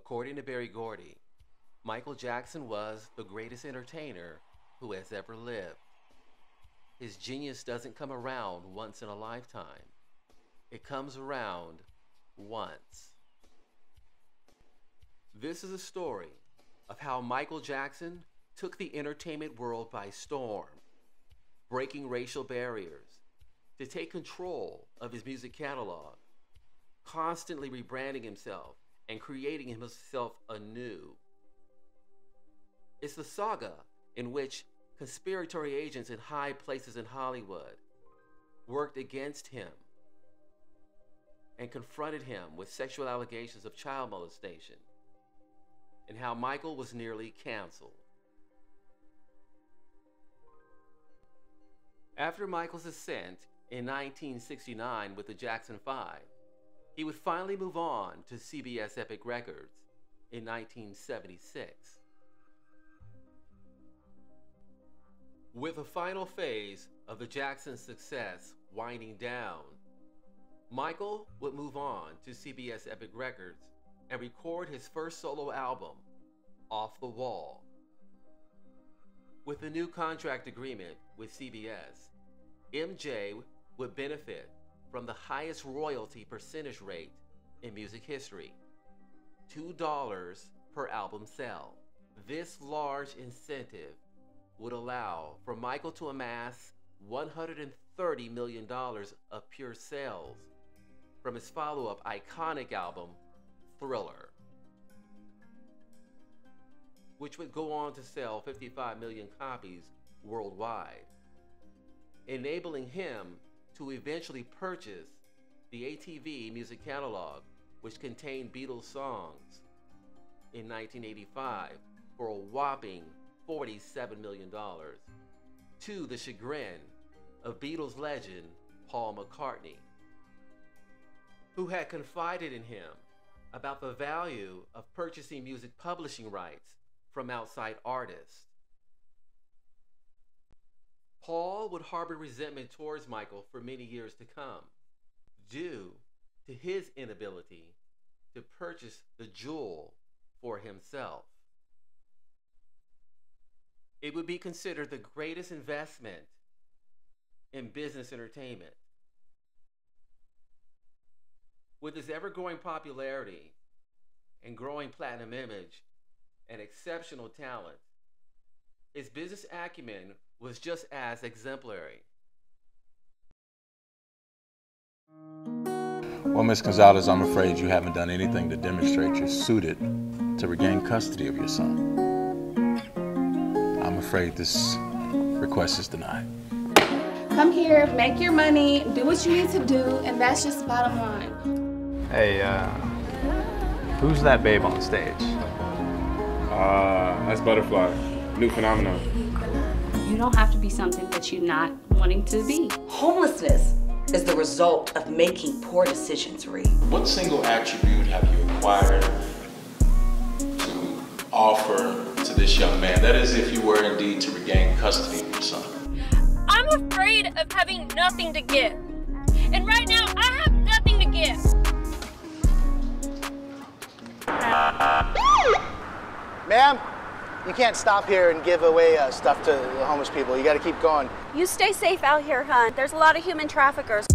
According to Berry Gordy, Michael Jackson was the greatest entertainer who has ever lived. His genius doesn't come around once in a lifetime. It comes around once. This is a story of how Michael Jackson took the entertainment world by storm, breaking racial barriers to take control of his music catalog, constantly rebranding himself and creating himself anew. It's the saga in which conspiratory agents in high places in Hollywood worked against him and confronted him with sexual allegations of child molestation, and how Michael was nearly canceled. After Michael's ascent in 1969 with the Jackson 5, he would finally move on to CBS Epic Records in 1976. With the final phase of the Jackson success winding down, Michael would move on to CBS Epic Records and record his first solo album, Off the Wall. With the new contract agreement with CBS, MJ would benefit from the highest royalty percentage rate in music history, $2 per album sale. This large incentive would allow for Michael to amass $130 million of pure sales from his follow-up iconic album, Thriller, which would go on to sell 55 million copies worldwide, enabling him to eventually purchase the ATV music catalog, which contained Beatles songs, in 1985 for a whopping $47 million, to the chagrin of Beatles legend Paul McCartney, who had confided in him about the value of purchasing music publishing rights from outside artists. Paul would harbor resentment towards Michael for many years to come, due to his inability to purchase the jewel for himself. It would be considered the greatest investment in business entertainment. With his ever-growing popularity and growing platinum image and exceptional talent, his business acumen was just as exemplary. Well, Ms. Gonzalez, I'm afraid you haven't done anything to demonstrate you're suited to regain custody of your son. I'm afraid this request is denied. Come here, make your money, do what you need to do, and that's just the bottom line. Hey, who's that babe on stage? That's Butterfly, new phenomenon. You don't have to be something that you're not wanting to be. Homelessness is the result of making poor decisions, Reed. What single attribute have you acquired to offer to this young man? That is, if you were indeed to regain custody of your son. I'm afraid of having nothing to give. And right now, I have nothing to give. Ma'am, you can't stop here and give away stuff to the homeless people. You gotta keep going. You stay safe out here, hon. There's a lot of human traffickers.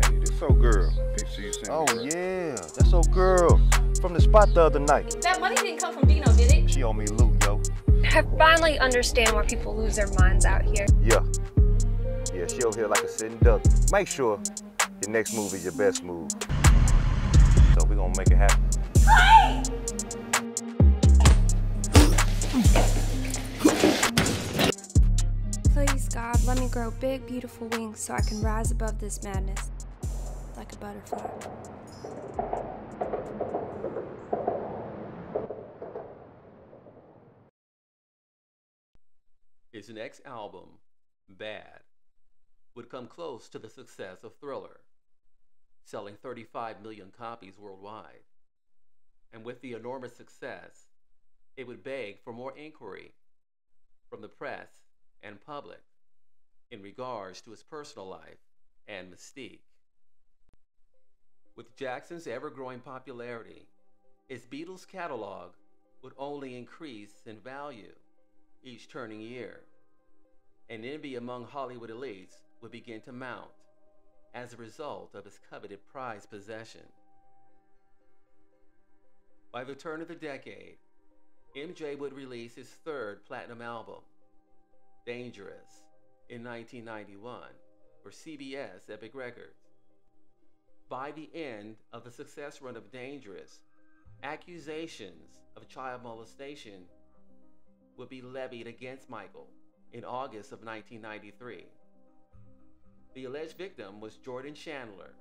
Hey, this old girl. Picture you sent. Oh, yeah. That's old girl from the spot the other night. That money didn't come from Dino, did it? She owe me loot, yo. I finally understand why people lose their minds out here. Yeah. Yeah, she over here like a sitting duck. Make sure your next move is your best move. So we're gonna make it happen. Hey! Please, God, let me grow big, beautiful wings so I can rise above this madness like a butterfly. His next album, Bad, would come close to the success of Thriller, selling 35 million copies worldwide. And with the enormous success, it would beg for more inquiry from the press and public in regards to his personal life and mystique. With Jackson's ever-growing popularity His Beatles catalog would only increase in value each turning year, and envy among Hollywood elites would begin to mount as a result of his coveted prized possession. By the turn of the decade, MJ would release his third platinum album, Dangerous, in 1991 for CBS Epic Records. By the end of the success run of Dangerous, accusations of child molestation would be levied against Michael in August of 1993. The alleged victim was Jordan Chandler,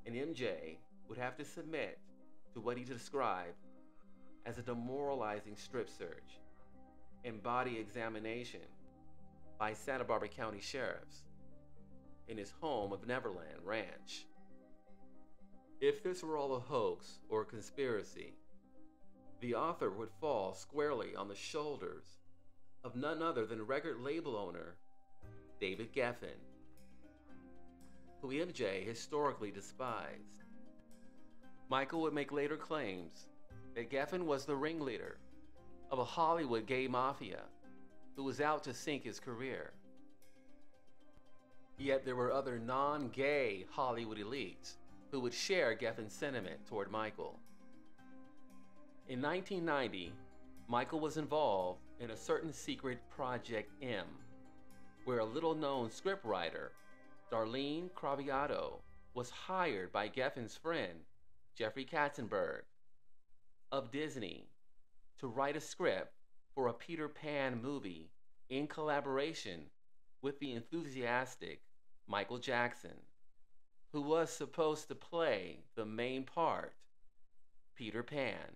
and MJ would have to submit to what he described as a demoralizing strip search and body examination by Santa Barbara County sheriffs in his home of Neverland Ranch. If this were all a hoax or a conspiracy, the author would fall squarely on the shoulders of none other than record label owner David Geffen, who MJ historically despised. Michael would make later claims that Geffen was the ringleader of a Hollywood gay mafia who was out to sink his career. Yet there were other non-gay Hollywood elites who would share Geffen's sentiment toward Michael. In 1990, Michael was involved in a certain secret Project M, where a little-known scriptwriter, Darlene Craviotto, was hired by Geffen's friend, Jeffrey Katzenberg, of Disney, to write a script for a Peter Pan movie in collaboration with the enthusiastic Michael Jackson, who was supposed to play the main part, Peter Pan.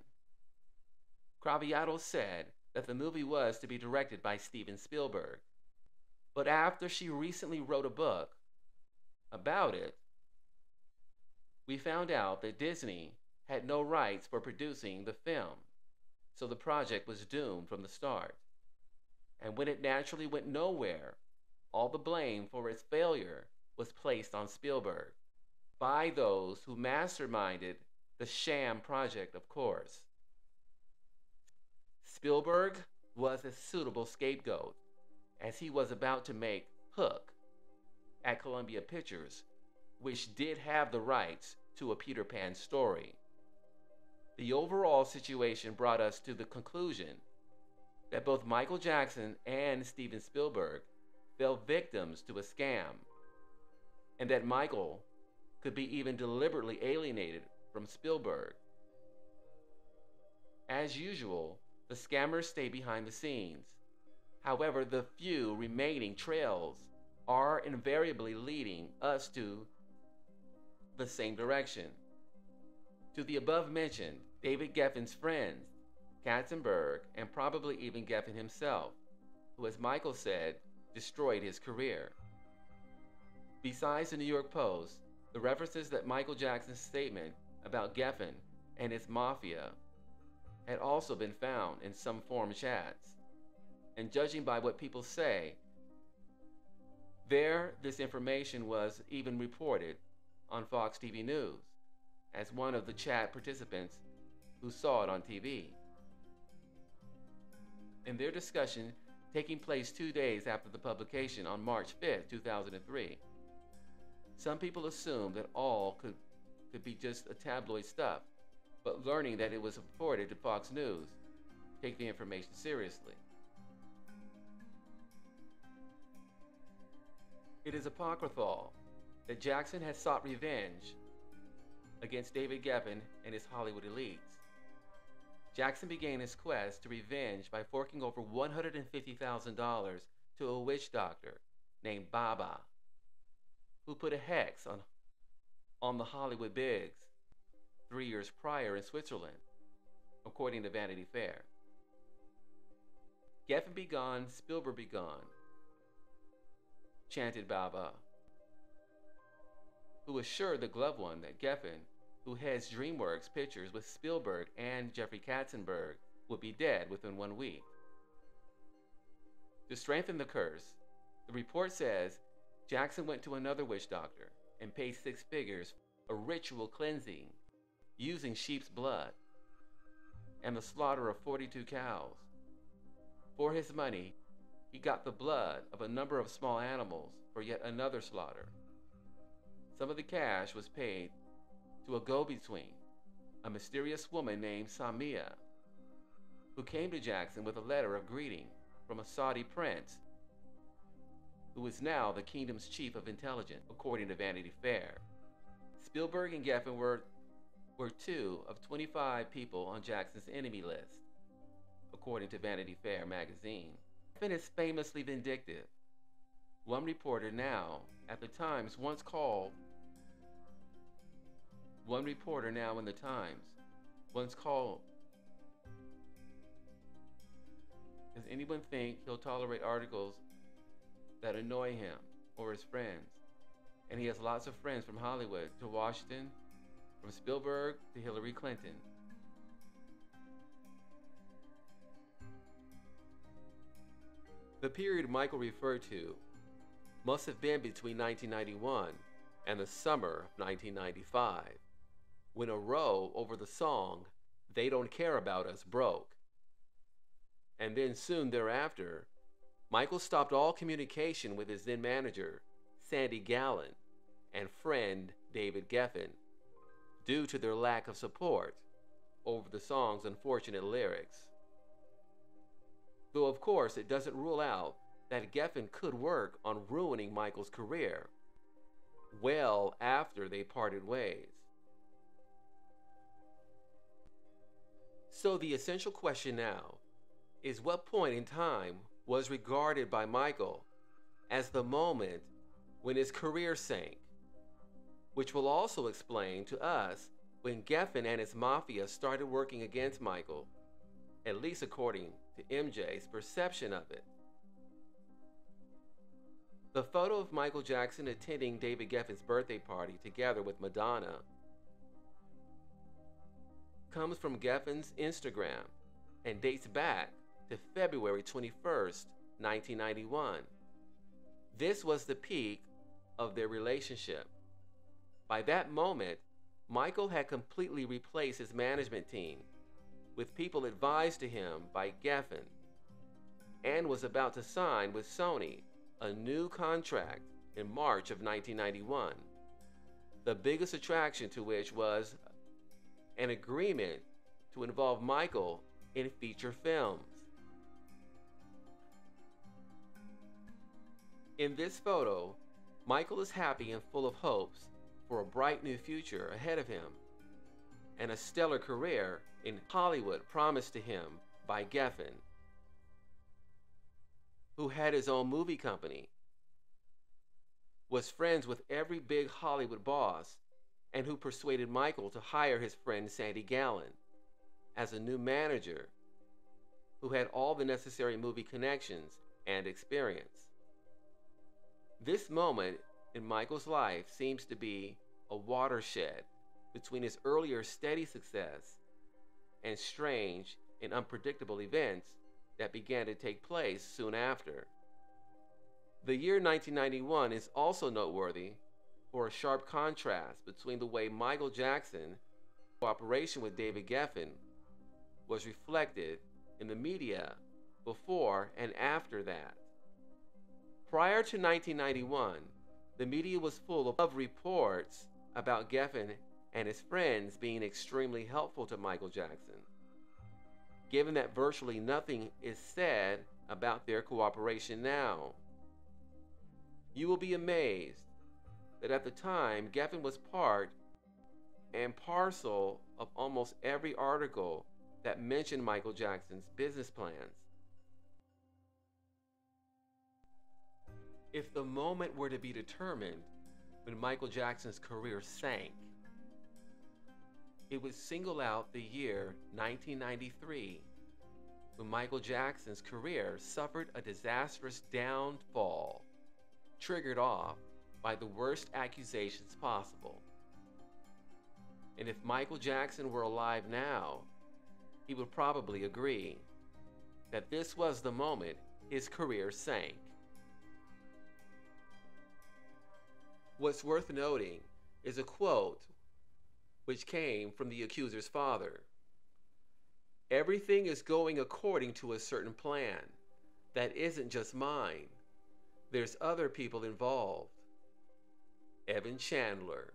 Craviotto said that the movie was to be directed by Steven Spielberg, but after she recently wrote a book about it, we found out that Disney had no rights for producing the film, so the project was doomed from the start. And when it naturally went nowhere, all the blame for its failure was placed on Spielberg, by those who masterminded the sham project, of course. Spielberg was a suitable scapegoat, as he was about to make Hook at Columbia Pictures, which did have the rights to a Peter Pan story. The overall situation brought us to the conclusion that both Michael Jackson and Steven Spielberg fell victims to a scam, and that Michael could be even deliberately alienated from Spielberg. As usual, the scammers stay behind the scenes. However, the few remaining trails are invariably leading us to the same direction. To the above mentioned David Geffen's friends, Katzenberg, and probably even Geffen himself, who, as Michael said, destroyed his career. Besides the New York Post, the references that Michael Jackson's statement about Geffen and his mafia had also been found in some forum chats. And judging by what people say, this information was even reported on Fox TV News as one of the chat participants who saw it on TV. In their discussion taking place 2 days after the publication on March 5th, 2003, some people assumed that all could be just a tabloid stuff, but learning that it was reported to Fox News, take the information seriously. It is apocryphal that Jackson has sought revenge against David Geffen and his Hollywood elites. Jackson began his quest to revenge by forking over $150,000 to a witch doctor named Baba, who put a hex on the Hollywood Bigs 3 years prior in Switzerland, according to Vanity Fair. Geffen be gone, Spielberg be gone, chanted Baba, who assured the gloved one that Geffen, who heads DreamWorks Pictures with Spielberg and Jeffrey Katzenberg, would be dead within 1 week. To strengthen the curse, the report says Jackson went to another witch doctor and paid 6 figures for ritual cleansing using sheep's blood and the slaughter of 42 cows. For his money, he got the blood of a number of small animals for yet another slaughter. Some of the cash was paid to a go-between, a mysterious woman named Samia, who came to Jackson with a letter of greeting from a Saudi prince, who is now the kingdom's chief of intelligence, according to Vanity Fair. Spielberg and Geffen were 2 of 25 people on Jackson's enemy list, according to Vanity Fair magazine. Geffen is famously vindictive. One reporter now in the Times once called, does anyone think he'll tolerate articles that annoy him or his friends? And he has lots of friends from Hollywood to Washington, from Spielberg to Hillary Clinton. The period Michael referred to must have been between 1991 and the summer of 1995, when a row over the song "They Don't Care About Us" broke. And then soon thereafter, Michael stopped all communication with his then manager, Sandy Gallen, and friend David Geffen, due to their lack of support over the song's unfortunate lyrics. Though of course it doesn't rule out that Geffen could work on ruining Michael's career well after they parted ways. So the essential question now is, what point in time was regarded by Michael as the moment when his career sank, which will also explain to us when Geffen and his mafia started working against Michael, at least according to MJ's perception of it. The photo of Michael Jackson attending David Geffen's birthday party together with Madonna comes from Geffen's Instagram and dates back to February 21st, 1991. This was the peak of their relationship. By that moment, Michael had completely replaced his management team with people advised to him by Geffen, and was about to sign with Sony a new contract in March of 1991, the biggest attraction to which was an agreement to involve Michael in feature films. In this photo, Michael is happy and full of hopes for a bright new future ahead of him, and a stellar career in Hollywood promised to him by Geffen, who had his own movie company, was friends with every big Hollywood boss, and who persuaded Michael to hire his friend Sandy Gallen as a new manager who had all the necessary movie connections and experience. This moment in Michael's life seems to be a watershed between his earlier steady success and strange and unpredictable events that began to take place soon after. The year 1991 is also noteworthy for a sharp contrast between the way Michael Jackson's cooperation with David Geffen was reflected in the media before and after that. Prior to 1991, the media was full of reports about Geffen and his friends being extremely helpful to Michael Jackson. Given that virtually nothing is said about their cooperation now, you will be amazed that at the time, Geffen was part and parcel of almost every article that mentioned Michael Jackson's business plans. If the moment were to be determined when Michael Jackson's career sank, it would single out the year 1993, when Michael Jackson's career suffered a disastrous downfall, triggered off by the worst accusations possible. And if Michael Jackson were alive now, he would probably agree that this was the moment his career sank. What's worth noting is a quote which came from the accuser's father. Everything is going according to a certain plan that isn't just mine. There's other people involved. Evan Chandler.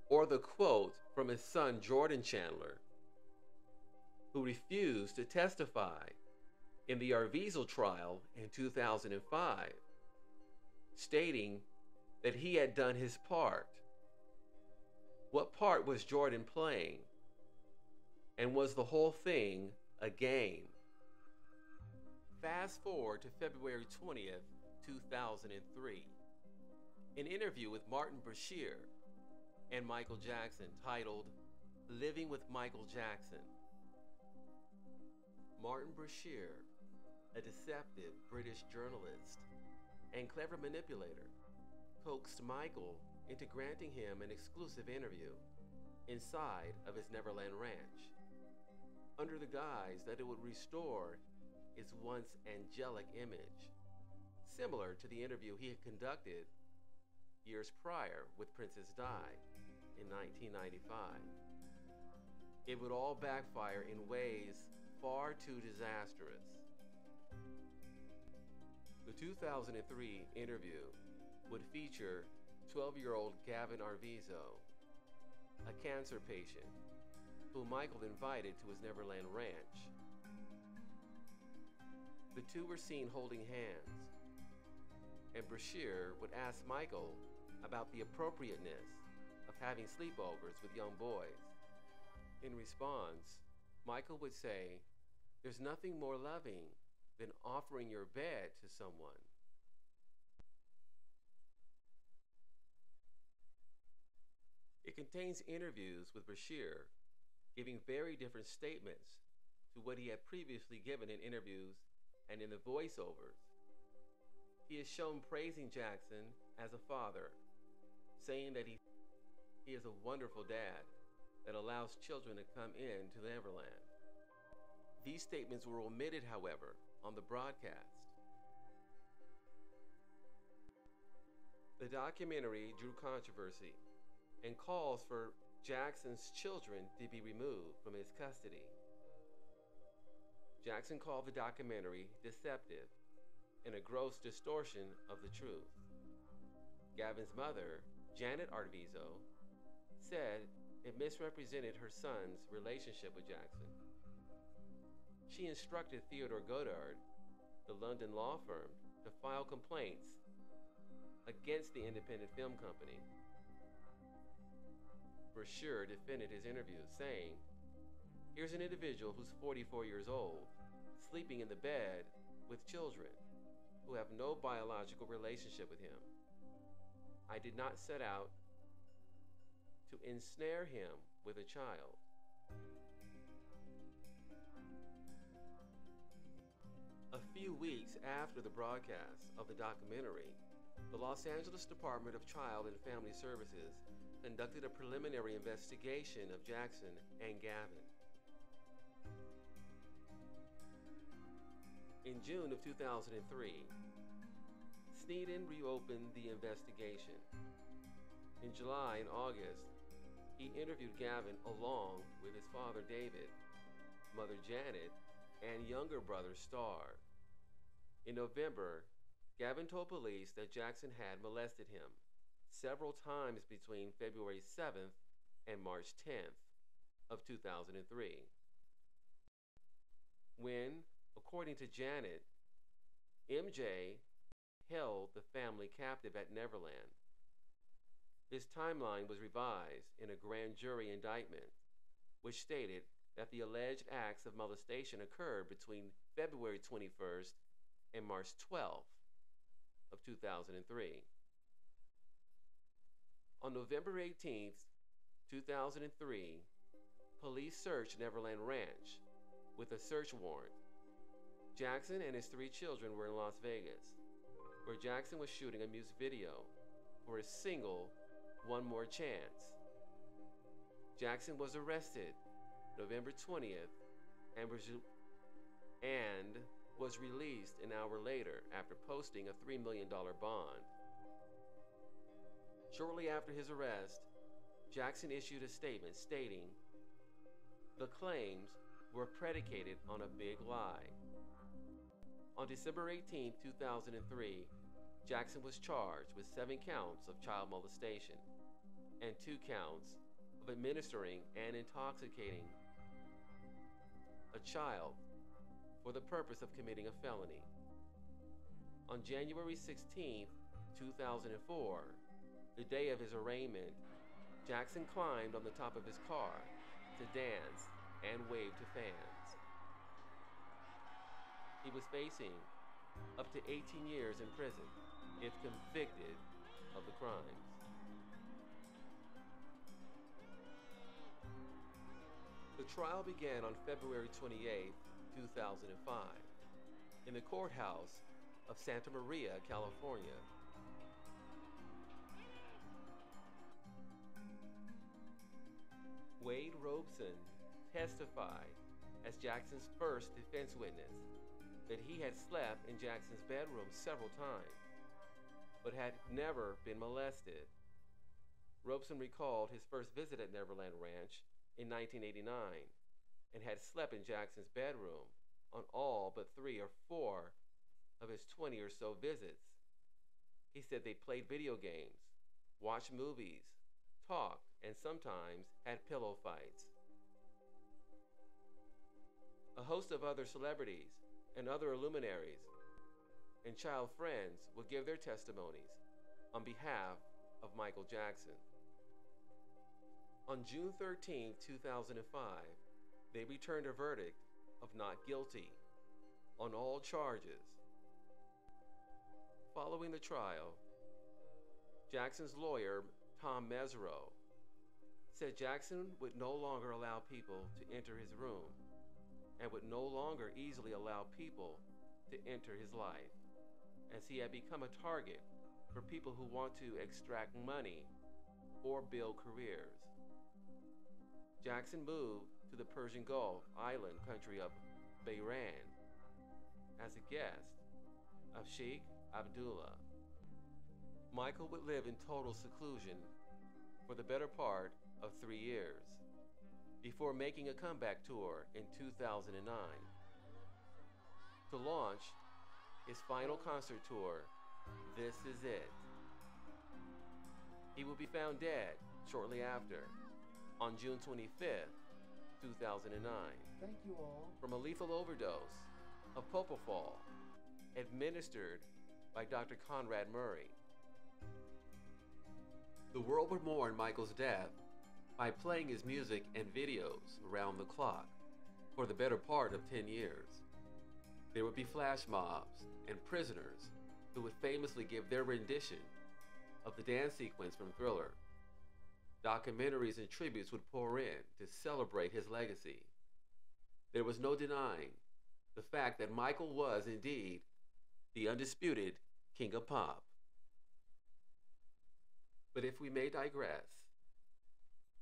Or the quote from his son Jordan Chandler, who refused to testify in the Arvizo trial in 2005, stating that he had done his part. What part was Jordan playing? And was the whole thing a game? Fast forward to February 20th, 2003. An interview with Martin Bashir and Michael Jackson titled Living with Michael Jackson. Martin Bashir, a deceptive British journalist and clever manipulator, coaxed Michael into granting him an exclusive interview inside of his Neverland Ranch, under the guise that it would restore its once angelic image, similar to the interview he had conducted years prior with Princess Di in 1995. It would all backfire in ways far too disastrous. The 2003 interview would feature 12-year-old Gavin Arvizo, a cancer patient whom Michael invited to his Neverland Ranch. The two were seen holding hands, and Bashir would ask Michael about the appropriateness of having sleepovers with young boys. In response, Michael would say, "There's nothing more loving than offering your bed to someone." It contains interviews with Bashir giving very different statements to what he had previously given in interviews and in the voiceovers. He is shown praising Jackson as a father, saying that he is a wonderful dad that allows children to come into Neverland. These statements were omitted, however, on the broadcast. The documentary drew controversy and calls for Jackson's children to be removed from his custody. Jackson called the documentary deceptive and a gross distortion of the truth. Gavin's mother, Janet Arvizo, said it misrepresented her son's relationship with Jackson. She instructed Theodore Goddard, the London law firm, to file complaints against the independent film company. Bashir defended his interview, saying, "Here's an individual who's 44 years old, sleeping in the bed with children who have no biological relationship with him. I did not set out to ensnare him with a child." A few weeks after the broadcast of the documentary, the Los Angeles Department of Child and Family Services conducted a preliminary investigation of Jackson and Gavin. In June of 2003, Sneeden reopened the investigation. In July and August, he interviewed Gavin along with his father David, mother Janet, and younger brother Star. In November, Gavin told police that Jackson had molested him several times between February 7th and March 10th of 2003. When, according to Janet, MJ held the family captive at Neverland, his timeline was revised in a grand jury indictment, which stated that the alleged acts of molestation occurred between February 21st and March 12th of 2003. On November 18th, 2003, police searched Neverland Ranch with a search warrant. Jackson and his 3 children were in Las Vegas, where Jackson was shooting a music video for his single, One More Chance. Jackson was arrested November 20th and was released an hour later after posting a $3 million bond. Shortly after his arrest, Jackson issued a statement stating, The claims were predicated on a big lie. On December 18, 2003, Jackson was charged with 7 counts of child molestation and 2 counts of administering and intoxicating a child for the purpose of committing a felony. On January 16, 2004, the day of his arraignment, Jackson climbed on the top of his car to dance and wave to fans. He was facing up to 18 years in prison if convicted of the crimes. The trial began on February 28, 2005, in the courthouse of Santa Maria, California. Wade Robson testified as Jackson's first defense witness that he had slept in Jackson's bedroom several times, but had never been molested. Robson recalled his first visit at Neverland Ranch in 1989 and had slept in Jackson's bedroom on all but 3 or 4 of his 20 or so visits. He said they played video games, watched movies, talked, and sometimes had pillow fights. A host of other celebrities and other luminaries and child friends would give their testimonies on behalf of Michael Jackson. On June 13, 2005, they returned a verdict of not guilty on all charges. Following the trial, Jackson's lawyer, Tom Mesereau, said Jackson would no longer allow people to enter his room and would no longer easily allow people to enter his life, as he had become a target for people who want to extract money or build careers. Jackson moved to the Persian Gulf island country of Bahrain as a guest of Sheikh Abdullah. Michael would live in total seclusion for the better part of 3 years before making a comeback tour in 2009 to launch his final concert tour, This Is It. He would be found dead shortly after, on June 25th, 2009. Thank you all. From a lethal overdose of propofol administered by Dr. Conrad Murray. The world would mourn Michael's death by playing his music and videos around the clock for the better part of 10 years. There would be flash mobs and prisoners who would famously give their rendition of the dance sequence from Thriller. Documentaries and tributes would pour in to celebrate his legacy. There was no denying the fact that Michael was indeed the undisputed King of Pop. But if we may digress,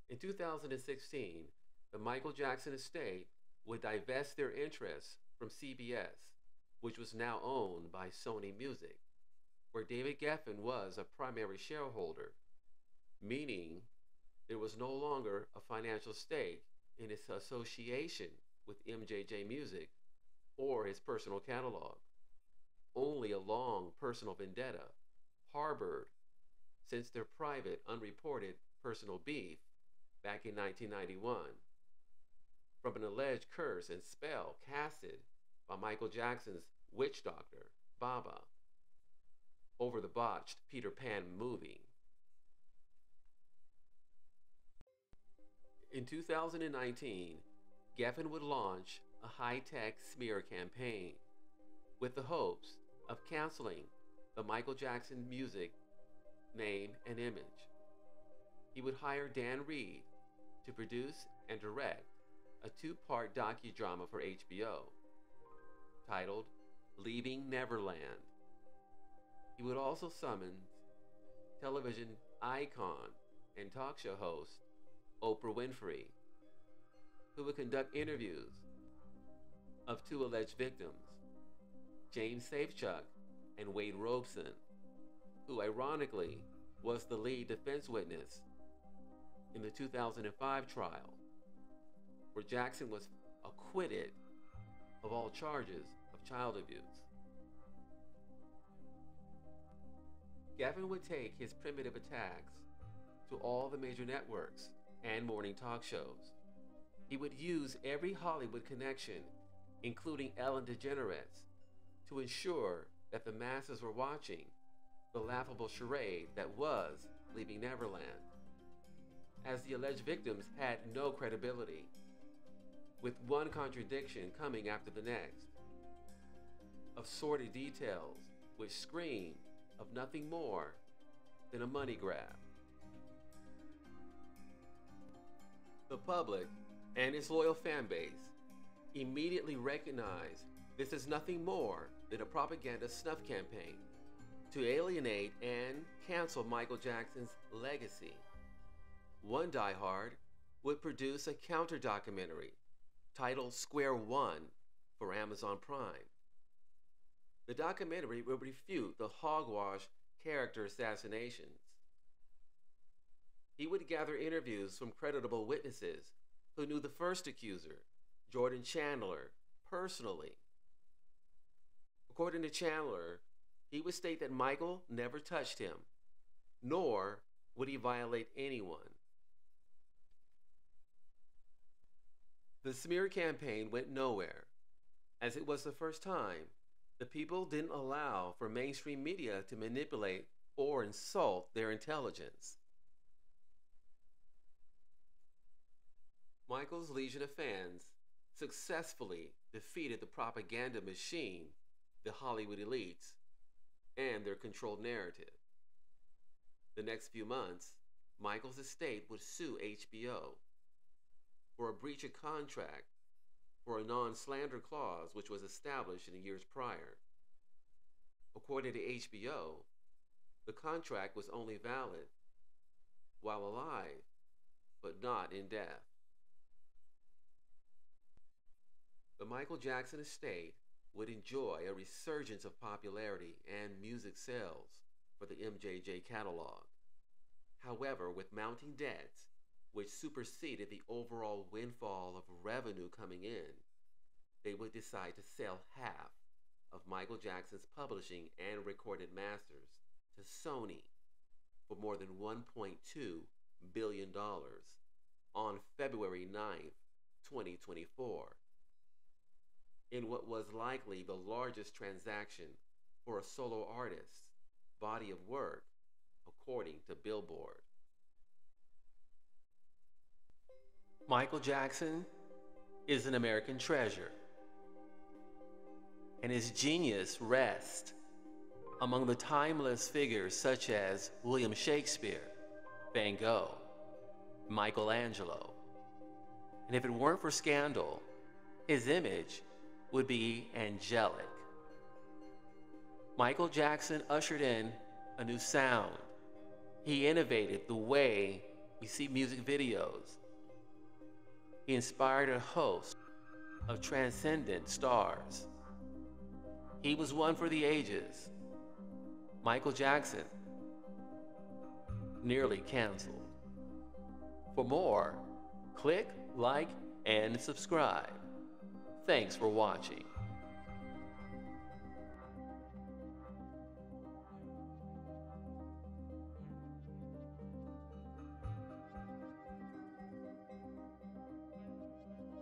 in 2016, the Michael Jackson estate would divest their interests from CBS, which was now owned by Sony Music, where David Geffen was a primary shareholder, meaning there was no longer a financial stake in its association with MJJ Music or his personal catalog, only a long personal vendetta harbored since their private, unreported personal beef back in 1991 from an alleged curse and spell casted by Michael Jackson's witch doctor, Baba, over the botched Peter Pan movie. In 2019, Geffen would launch a high-tech smear campaign with the hopes of canceling the Michael Jackson music name and image. He would hire Dan Reed to produce and direct a 2-part docudrama for HBO titled Leaving Neverland. He would also summon television icon and talk show host Oprah Winfrey, who would conduct interviews of 2 alleged victims, James Safechuck and Wade Robson, who ironically was the lead defense witness in the 2005 trial. where Jackson was acquitted of all charges of child abuse. Gavin would take his primitive attacks to all the major networks and morning talk shows. He would use every Hollywood connection, including Ellen DeGeneres, to ensure that the masses were watching the laughable charade that was Leaving Neverland, as the alleged victims had no credibility, with one contradiction coming after the next, of sordid details which screamed of nothing more than a money grab. The public and its loyal fan base immediately recognized this as nothing more than a propaganda snuff campaign to alienate and cancel Michael Jackson's legacy. One diehard would produce a counter-documentary titled Square One for Amazon Prime. The documentary would refute the hogwash character assassinations. He would gather interviews from credible witnesses who knew the first accuser, Jordan Chandler, personally. According to Chandler, he would state that Michael never touched him, nor would he violate anyone. The smear campaign went nowhere, as it was the first time the people didn't allow for mainstream media to manipulate or insult their intelligence. Michael's legion of fans successfully defeated the propaganda machine, the Hollywood elites, and their controlled narrative. The next few months, Michael's estate would sue HBO for a breach of contract for a non-slander clause which was established in the years prior. According to HBO, the contract was only valid while alive, but not in death. The Michael Jackson estate would enjoy a resurgence of popularity and music sales for the MJJ catalog. However, with mounting debts, which superseded the overall windfall of revenue coming in, they would decide to sell half of Michael Jackson's publishing and recorded masters to Sony for more than $1.2 billion on February 9th, 2024. In what was likely the largest transaction for a solo artist's body of work, according to Billboard. Michael Jackson is an American treasure, and his genius rests among the timeless figures such as William Shakespeare, Van Gogh, Michelangelo. And if it weren't for scandal, his image would be angelic. Michael Jackson ushered in a new sound. He innovated the way we see music videos. He inspired a host of transcendent stars. He was one for the ages. Michael Jackson, nearly canceled. For more, click, like, and subscribe. Thanks for watching.